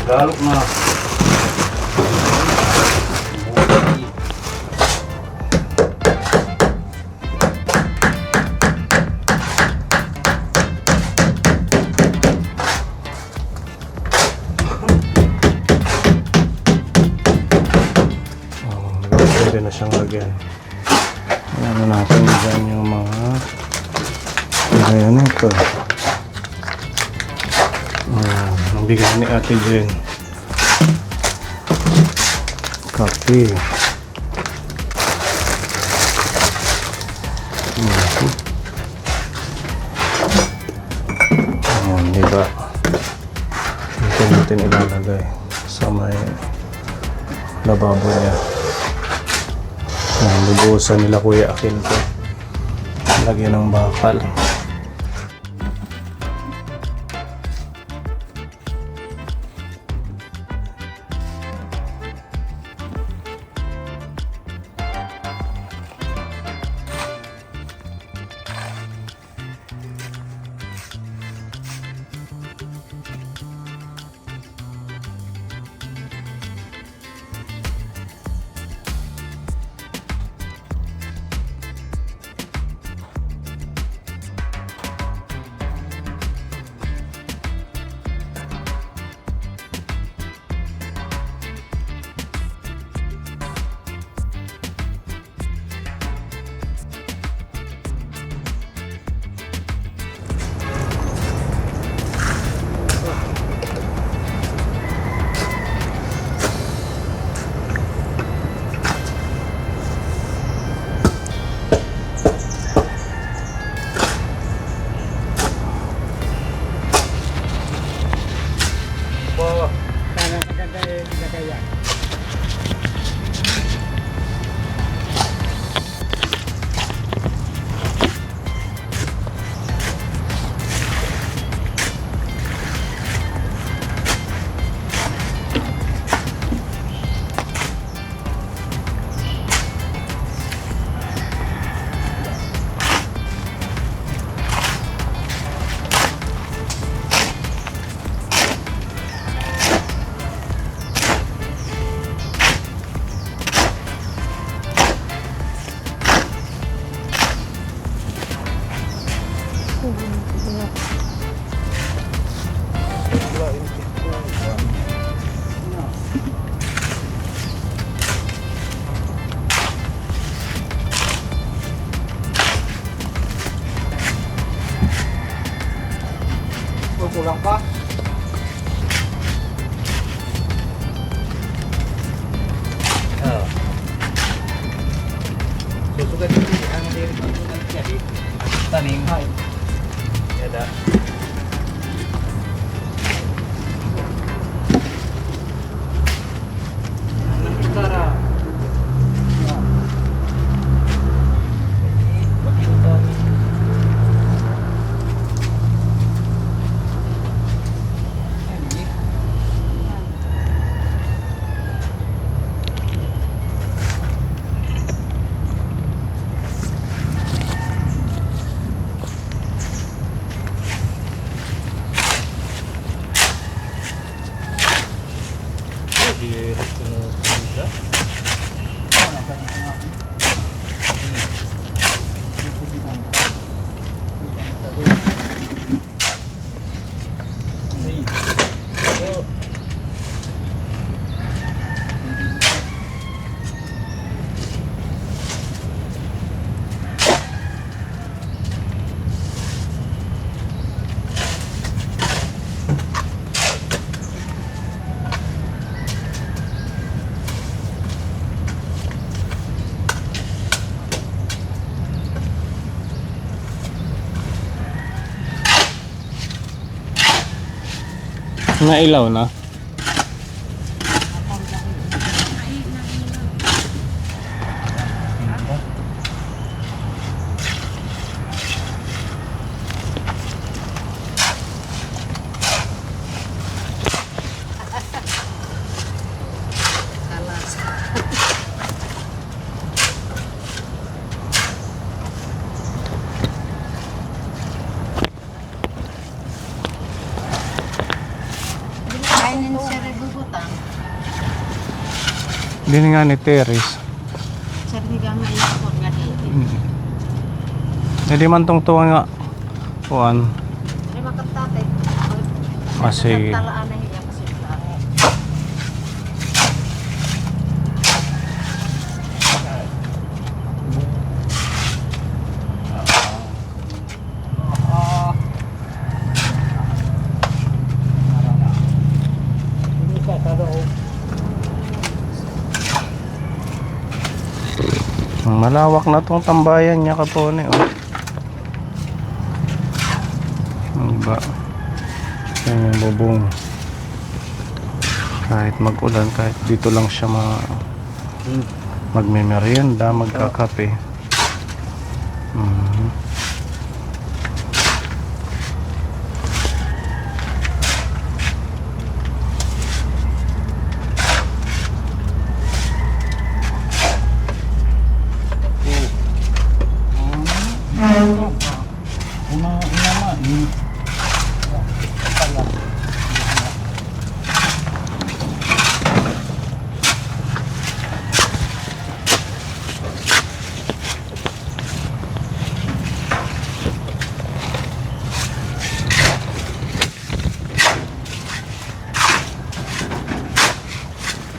Tagalog na. Pwede na siyang lagyan. Ano natin dyan yung mga ayan ito. Ang bigay ni Ate Jen. Kape. Ayan, diba? Dito natin ilalagay sa may lababo niya. Lubusan nila Kuya Akil ko. Lagyan ng bakal. Kulang pa. Susugat ang jadi tanim. Ada. Nailaw na. Dini nga ni Teres. Sabi nga nga yung nga dito. Hindi man tong tuwa nga. Kuan. Ay makatatay. Kasi Talaan na hiya kasi talaan. Hindi ka taro. malawak na tong tambayan niya kapone oh. Ano ba? Yan yung bubong. Kahit mag-ulan, kahit dito lang siya magme-merienda, magkakape.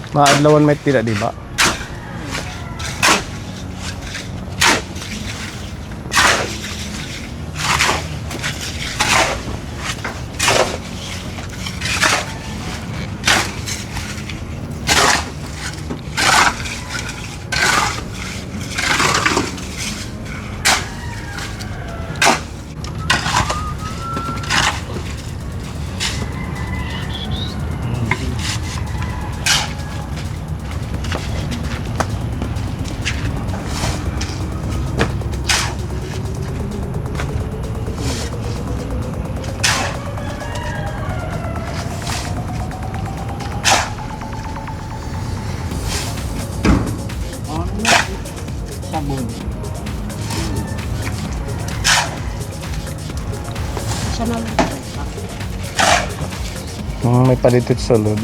Maadlawan may tira, di ba? Sabon. Siya na lang. May palitit sa loob.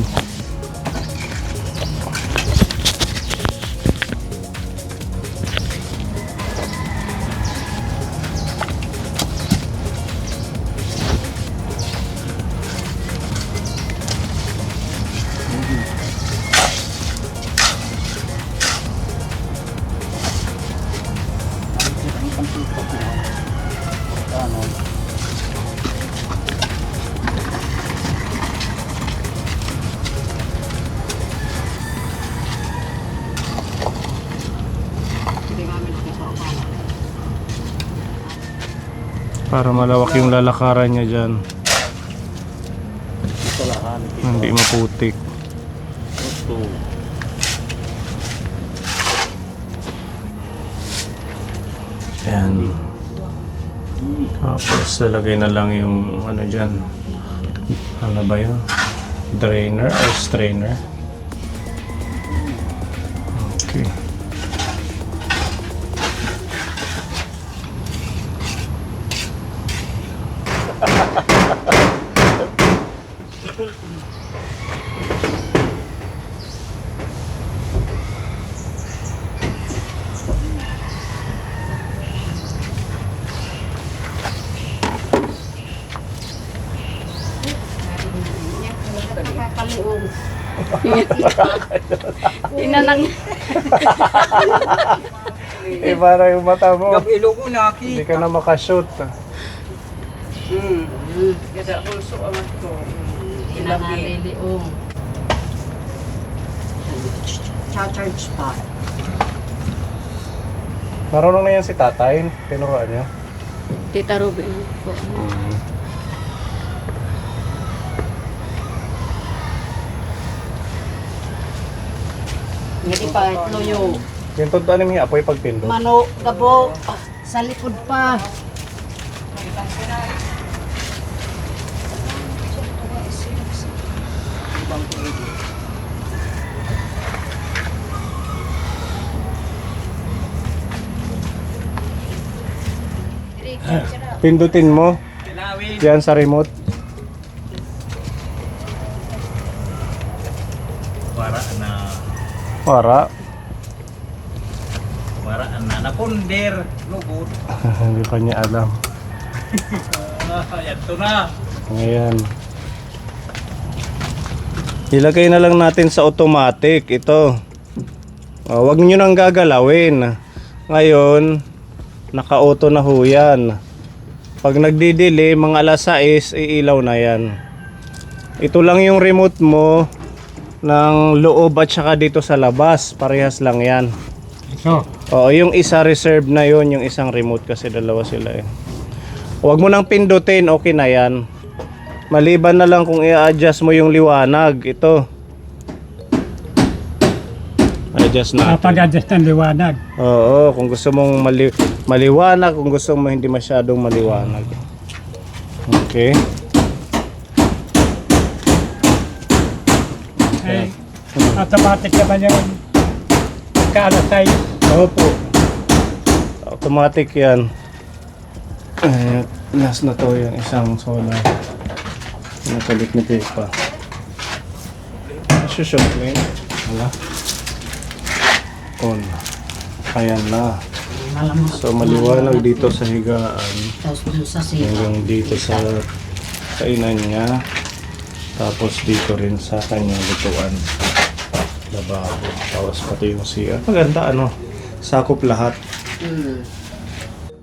Para malawak yung lalakaran niya dyan. Ito lahan. Hindi maputik. Ito. Ayan. Tapos lalagay na lang yung ano dyan. Ano ba yun? Drainer or strainer? Okay. Nakakaliung. Tinanang. Para yung mata mo. Gab ilong ko naki. Hindi ka na makashoot. Kada bulso ang ito. Tinangaliliung. Charge pa. Marunong na yan si tatay. Tinuruan niya. Tita Ruben po. Hindi pa loyo. Yung tuntuan ni Mia, apoy pagpindot. Mano, gabo, sa likod pa. Pindutin mo. Tilawin. Yan sa remote. Para na Para. Maraan na napunder. Lugod. Hindi pa niya alam. Yan to na. Ayan. Ilagay na lang natin sa automatic ito. Huwag nyo nang gagalawin. Ngayon, naka-auto na ho yan. Pag nagdidili, mga alas 6, iilaw na yan. Ito lang yung remote mo ng loob at saka dito sa labas. Parehas lang yan. Ito. Oo, yung isa reserve na yon, yung isang remote kasi dalawa sila eh. Huwag mo nang pindutin, okay na yan. Maliban na lang kung i-adjust mo yung liwanag. Ito. Adjust natin. Kapag-adjust ng liwanag. Oo, kung gusto mong maliwanag, kung gusto mo hindi masyadong maliwanag. Okay. Ay, automatic naman yung kaalasay. Opo. Automatic yan. Ay, last na to yung isang solar. Nakalit ni Pepa. Shoot mo yun. Wala. On. Ayan na. So maliwanag dito sa higaan. Tapos dun sa sila. Hanggang dito sa kainan niya. Tapos dito rin sa kanyang lutuan. Lababo. Tapos pati yung CR. Maganda ano. Sakop lahat.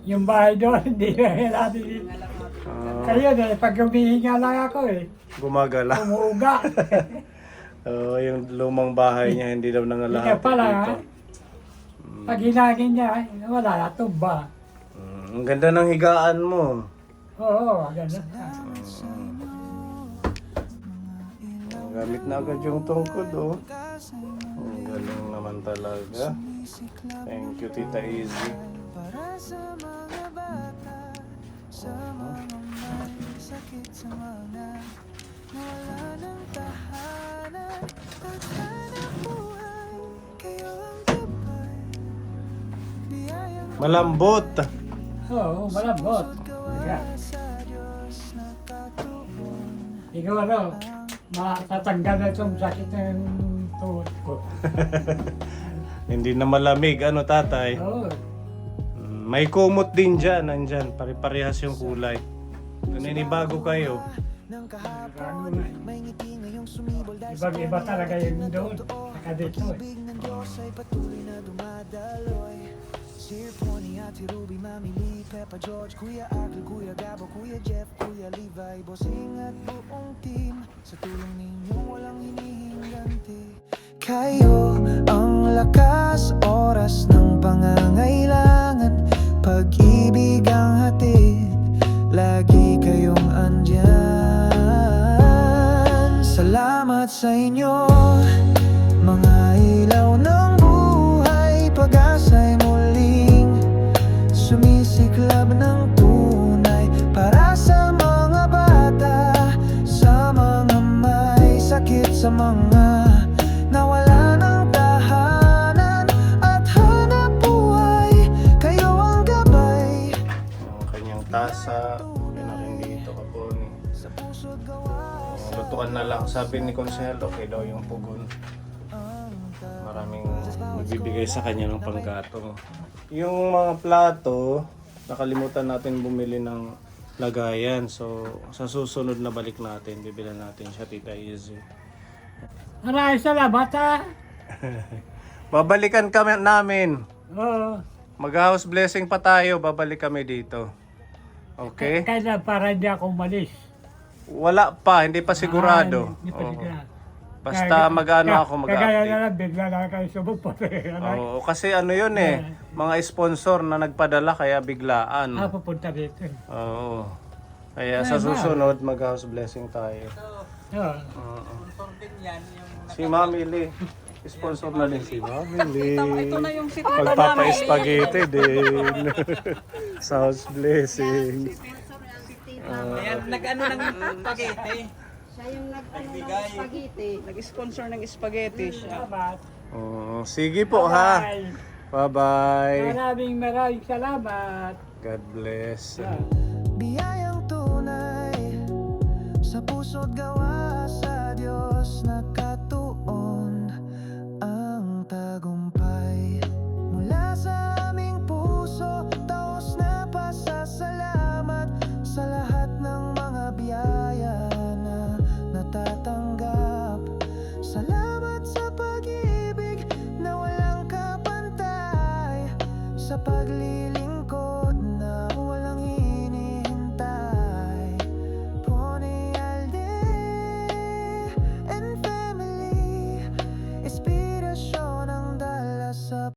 Yung bahay doon, hindi na natin. Kayo na, pag humihinga lang ako eh. Gumagala. Umuuga. Yung lumang bahay niya hindi daw nangalahati Ika pala, dito. pag hinagin niya, wala na, tumba. Ang ganda ng higaan mo. Oo, gano'n. Gamit na agad yung tungkod oh. Ang galing naman talaga. Thank you Tita Easy. Malambot. Oo, malambot. Ika. Ikaw ano, matatanggal na itong sakit ng tuhod ko. Hindi na malamig ano tatay. Oo. May kumot din dyan, nandyan. Pare-parehas yung kulay. Naninibago kayo. Ibang-iba talaga yung doon. Saka dito eh. Kayo ang lakas, oras ng pangangailangan, pag-ibig ang hatid, lagi kayong andyan. Salamat sa inyo, mga ilaw ng buhay, pag-asa'y muling sumisiklab ng tunay para sa mga bata, sa mga may sakit, sa mga nawala ng tahanan at hanap buhay, kayo ang gabay. Ang kanyang tasa. Yan na rin dito kapon. Lutuan na lang. Sabi ni Consel, okay daw yung pugon. Maraming magbibigay sa kanya ng panggatong. Yung mga plato, nakalimutan natin bumili ng lagayan. So, sa susunod na balik natin, bibilan natin siya, Tita Easy. Maraming salamat ha. Babalikan kami namin. Oo. Mag-house blessing pa tayo, babalik kami dito. Okay? Kaya para hindi ako umalis. Wala pa, hindi pa sigurado. Hindi pa Oo. sigurado. Basta mag-ano ako Kagaya na mag-update. lang, bigla na kayo sumupot. Oo, kasi ano yun eh, mga sponsor na nagpadala kaya biglaan. Pupunta dito. Oo. Kaya sa susunod, mag-house blessing tayo. Oo. Sponsor din yan. Yung Si Mami Lee. Sponsor na din si Mami Lee. ito na yung sikreto Pagpapa-spaghetti din. Sa house blessing. Ayan, nag-ano ng spaghetti. Siya yung nag-ano ng Nagbigay. spaghetti. Nag-sponsor ng spaghetti siya. Salamat. Oo, sige po ha. Bye. Bye-bye. Maraming salamat. God bless. Biyayang tunay sa puso't gawa sa Diyos na